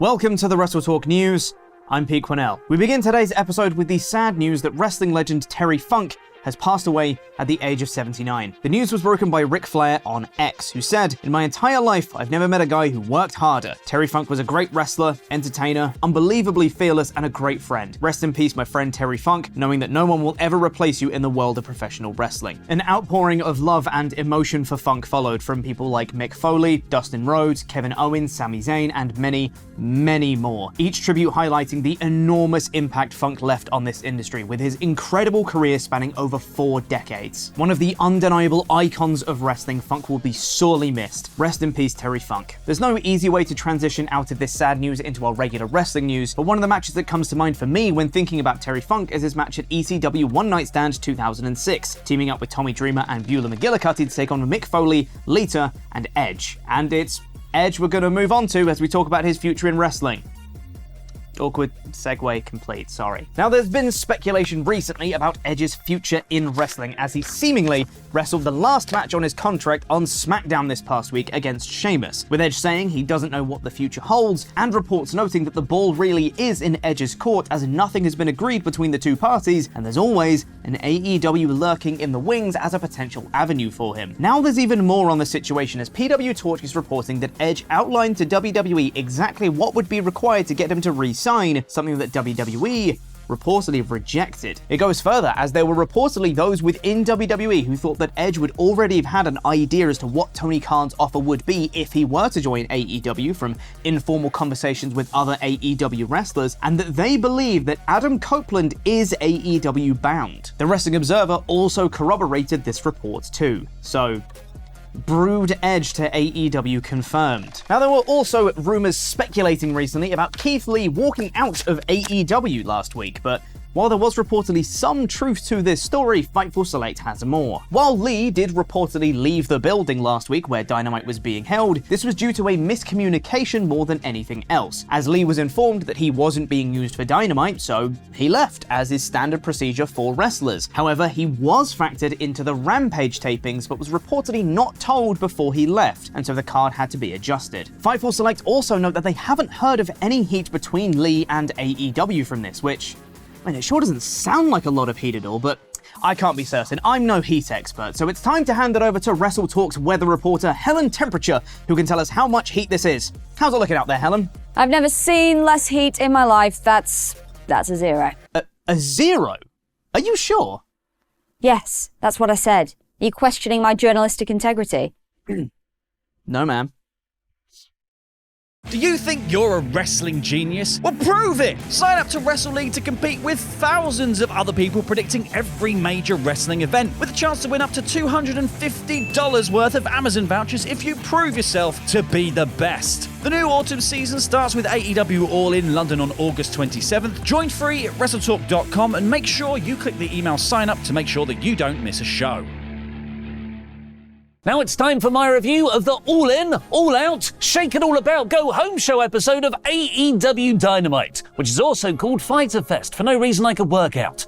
Welcome to the WrestleTalk News. I'm Pete Quinnell. We begin today's episode with the sad news that wrestling legend Terry Funk has passed away at the age of 79. The news was broken by Ric Flair on X, who said, "In my entire life, I've never met a guy who worked harder. Terry Funk was a great wrestler, entertainer, unbelievably fearless, and a great friend. Rest in peace, my friend Terry Funk, knowing that no one will ever replace you in the world of professional wrestling." An outpouring of love and emotion for Funk followed from people like Mick Foley, Dustin Rhodes, Kevin Owens, Sami Zayn, and many, many more. Each tribute highlighting the enormous impact Funk left on this industry, with his incredible career spanning over 4 decades. One of the undeniable icons of wrestling, Funk will be sorely missed. Rest in peace, Terry Funk. There's no easy way to transition out of this sad news into our regular wrestling news, but one of the matches that comes to mind for me when thinking about Terry Funk is his match at ECW One Night Stand 2006, teaming up with Tommy Dreamer and Beulah McGillicuddy to take on Mick Foley, Lita, and Edge. And it's Edge we're going to move on to as we talk about his future in wrestling. Awkward segue complete, sorry. Now, there's been speculation recently about Edge's future in wrestling as he seemingly wrestled the last match on his contract on SmackDown this past week against Sheamus, with Edge saying he doesn't know what the future holds, and reports noting that the ball really is in Edge's court as nothing has been agreed between the two parties, and there's always an AEW lurking in the wings as a potential avenue for him. Now there's even more on the situation as PW Torch is reporting that Edge outlined to WWE exactly what would be required to get him to re-sign, something that WWE reportedly rejected. It goes further, as there were reportedly those within WWE who thought that Edge would already have had an idea as to what Tony Khan's offer would be if he were to join AEW from informal conversations with other AEW wrestlers, and that they believe that Adam Copeland is AEW bound. The Wrestling Observer also corroborated this report too. So, Brood Edge to AEW confirmed. Now, there were also rumors speculating recently about Keith Lee walking out of AEW last week, but while there was reportedly some truth to this story, Fightful Select has more. While Lee did reportedly leave the building last week where Dynamite was being held, this was due to a miscommunication more than anything else, as Lee was informed that he wasn't being used for Dynamite, so he left, as is standard procedure for wrestlers. However, he was factored into the Rampage tapings, but was reportedly not told before he left, and so the card had to be adjusted. Fightful Select also note that they haven't heard of any heat between Lee and AEW from this, which, I mean, it sure doesn't sound like a lot of heat at all, but I can't be certain. I'm no heat expert, so it's time to hand it over to WrestleTalk's weather reporter, Helen Temperature, who can tell us how much heat this is. How's it looking out there, Helen? I've never seen less heat in my life. That's a 0. A 0? Are you sure? Yes, that's what I said. Are you questioning my journalistic integrity? No, ma'am. Do you think you're a wrestling genius? Well, prove it! Sign up to WrestleLeague to compete with thousands of other people predicting every major wrestling event, with a chance to win up to $250 worth of Amazon vouchers if you prove yourself to be the best. The new autumn season starts with AEW All In London on August 27th. Join free at WrestleTalk.com and make sure you click the email sign up to make sure that you don't miss a show. Now it's time for my review of the All In, All Out, Shake It All About, Go Home show episode of AEW Dynamite, which is also called Fighter Fest for no reason I could work out.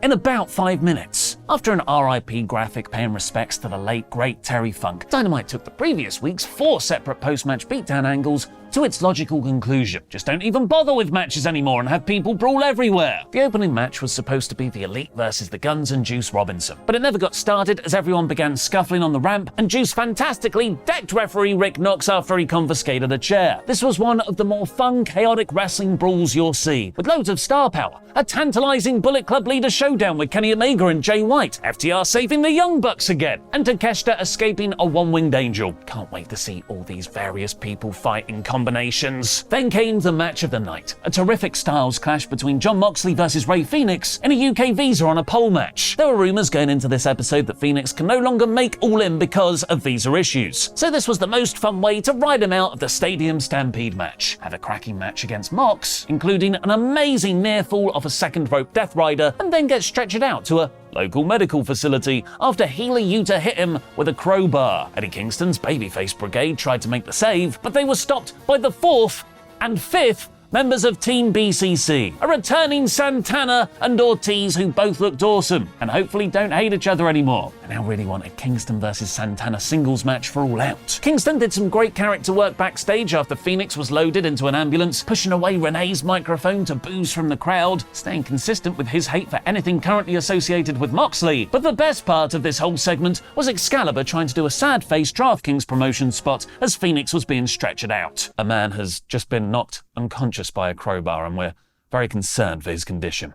In about 5 minutes, after an RIP graphic paying respects to the late great Terry Funk, Dynamite took the previous week's 4 separate post-match beatdown angles to its logical conclusion. Just don't even bother with matches anymore and have people brawl everywhere. The opening match was supposed to be the Elite versus the Guns and Juice Robinson, but it never got started as everyone began scuffling on the ramp and Juice fantastically decked referee Rick Knox after he confiscated a chair. This was one of the more fun, chaotic wrestling brawls you'll see, with loads of star power, a tantalizing Bullet Club leader showdown with Kenny Omega and Jay White, FTR saving the Young Bucks again, and Takeshita escaping a one-winged angel. Can't wait to see all these various people fight in combinations. Then came the match of the night, a terrific styles clash between Jon Moxley versus Rey Fenix in a UK visa on a pole match. There were rumours going into this episode that Fenix can no longer make All In because of visa issues, so this was the most fun way to ride him out of the Stadium Stampede match. Had a cracking match against Mox, including an amazing near fall off a second rope Death Rider, and then get stretched out to a local medical facility after Healer Yuta hit him with a crowbar. Eddie Kingston's babyface brigade tried to make the save, but they were stopped by the 4th and 5th members of Team BCC, a returning Santana and Ortiz who both looked awesome and hopefully don't hate each other anymore. I now really want a Kingston versus Santana singles match for All Out. Kingston did some great character work backstage after Phoenix was loaded into an ambulance, pushing away Renee's microphone to boos from the crowd, staying consistent with his hate for anything currently associated with Moxley. But the best part of this whole segment was Excalibur trying to do a sad-face DraftKings promotion spot as Phoenix was being stretchered out. A man has just been knocked unconscious by a crowbar and we're very concerned for his condition.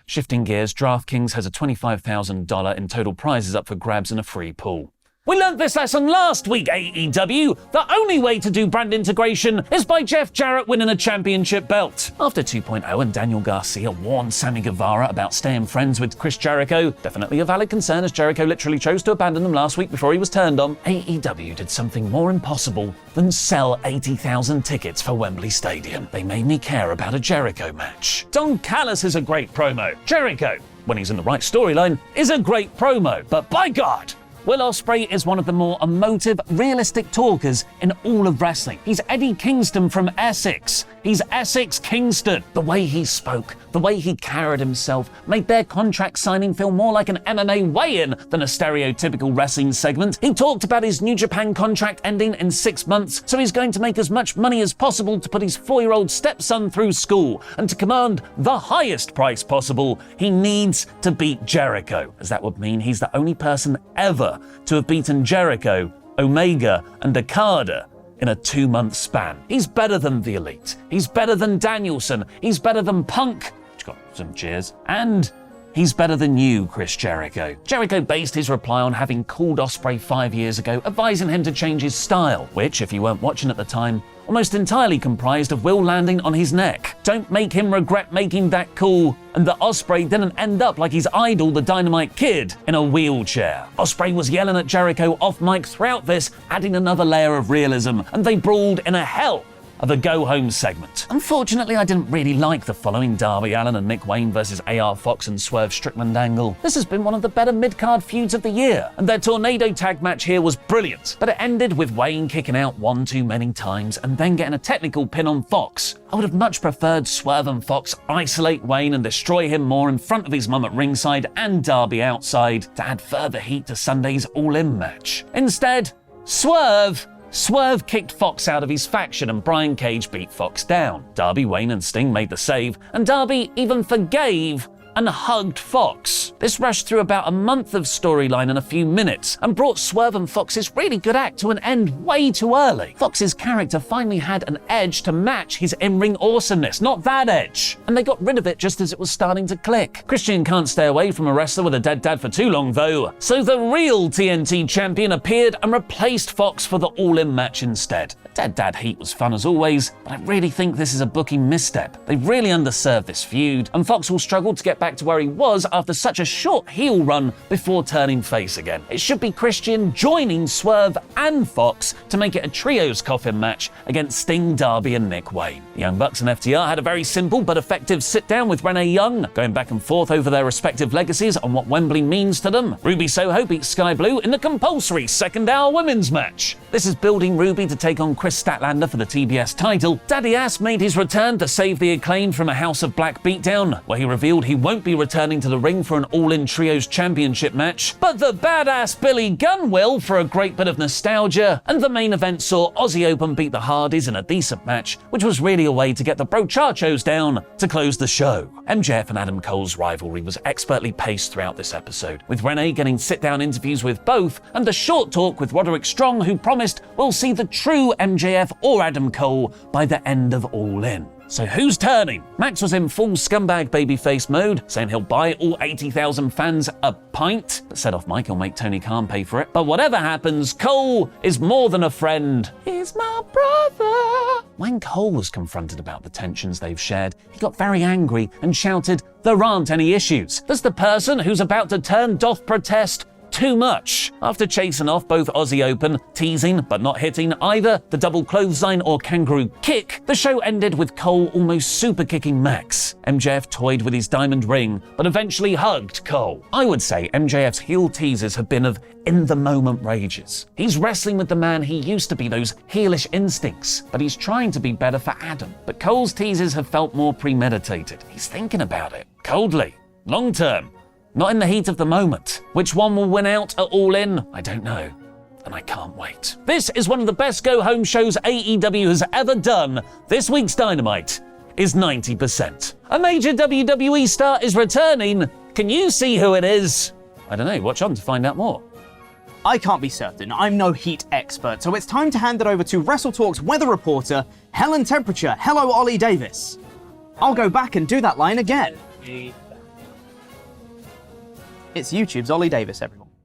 Shifting gears, DraftKings has a $25,000 in total prizes up for grabs and a free pool. We learned this lesson last week, AEW. The only way to do brand integration is by Jeff Jarrett winning a championship belt. After 2.0 and Daniel Garcia warned Sammy Guevara about staying friends with Chris Jericho, definitely a valid concern as Jericho literally chose to abandon them last week before he was turned on, AEW did something more impossible than sell 80,000 tickets for Wembley Stadium. They made me care about a Jericho match. Don Callis is a great promo. Jericho, when he's in the right storyline, is a great promo. But by God, Will Ospreay is one of the more emotive, realistic talkers in all of wrestling. He's Eddie Kingston from Essex. He's Essex Kingston. The way he spoke, the way he carried himself, made their contract signing feel more like an MMA weigh-in than a stereotypical wrestling segment. He talked about his New Japan contract ending in 6 months, so he's going to make as much money as possible to put his 4-year-old stepson through school, and to command the highest price possible, he needs to beat Jericho, as that would mean he's the only person ever to have beaten Jericho, Omega, and Okada in a 2-month span. He's better than The Elite. He's better than Danielson. He's better than Punk, which got some cheers, and he's better than you, Chris Jericho. Jericho based his reply on having called Ospreay 5 years ago, advising him to change his style, which, if you weren't watching at the time, almost entirely comprised of Will landing on his neck. Don't make him regret making that call, and that Ospreay didn't end up like his idol, the Dynamite Kid, in a wheelchair. Ospreay was yelling at Jericho off mic throughout this, adding another layer of realism, and they brawled in a hell of a go-home segment. Unfortunately, I didn't really like the following Darby Allin and Nick Wayne versus AR Fox and Swerve Strickland angle. This has been one of the better mid-card feuds of the year, and their tornado tag match here was brilliant, but it ended with Wayne kicking out one too many times and then getting a technical pin on Fox. I would have much preferred Swerve and Fox isolate Wayne and destroy him more in front of his mum at ringside and Darby outside to add further heat to Sunday's All-In match. Instead, Swerve kicked Fox out of his faction and Brian Cage beat Fox down. Darby, Wayne and Sting made the save, and Darby even forgave and hugged Fox. This rushed through about a month of storyline in a few minutes and brought Swerve and Fox's really good act to an end way too early. Fox's character finally had an edge to match his in-ring awesomeness, not that edge. And they got rid of it just as it was starting to click. Christian can't stay away from a wrestler with a dead dad for too long though, so the real TNT champion appeared and replaced Fox for the All-In match instead. Dead Dad heat was fun as always, but I really think this is a booking misstep. They really underserved this feud, and Fox will struggle to get back to where he was after such a short heel run before turning face again. It should be Christian joining Swerve and Fox to make it a trios coffin match against Sting, Darby and Nick Wayne. The Young Bucks and FTR had a very simple but effective sit-down with Renee Young, going back and forth over their respective legacies on what Wembley means to them. Ruby Soho beat Sky Blue in the compulsory second-hour women's match. This is building Ruby to take on Chris Statlander for the TBS title. Daddy Ass made his return to save the Acclaim from a House of Black beatdown, where he revealed he won't be returning to the ring for an All-In Trios Championship match, but the badass Billy Gunn will for a great bit of nostalgia, and the main event saw Aussie Open beat the Hardys in a decent match, which was really a way to get the brochachos down to close the show. MJF and Adam Cole's rivalry was expertly paced throughout this episode, with Renee getting sit-down interviews with both, and a short talk with Roderick Strong, who promised we'll see the true MJF or Adam Cole by the end of All In. So who's turning? Max was in full scumbag babyface mode, saying he'll buy all 80,000 fans a pint, but said off mic he'll make Tony Khan pay for it. But whatever happens, Cole is more than a friend. He's my brother. When Cole was confronted about the tensions they've shared, he got very angry and shouted, "There aren't any issues. Does the person who's about to turn doth protest too much. After chasing off both Aussie Open, teasing but not hitting either the double clothesline or kangaroo kick, the show ended with Cole almost super kicking Max. MJF toyed with his diamond ring, but eventually hugged Cole. I would say MJF's heel teases have been of in-the-moment rages. He's wrestling with the man he used to be, those heelish instincts, but he's trying to be better for Adam. But Cole's teases have felt more premeditated. He's thinking about it, coldly, long-term, not in the heat of the moment. Which one will win out at All In? I don't know, and I can't wait. This is one of the best go-home shows AEW has ever done. This week's Dynamite is 90%. A major WWE star is returning. Can you see who it is? I don't know, watch on to find out more. I can't be certain, I'm no heat expert, so it's time to hand it over to WrestleTalk's weather reporter, Helen Temperature. Hello, Ollie Davis. I'll go back and do that line again. It's YouTube's Ollie Davis, everyone.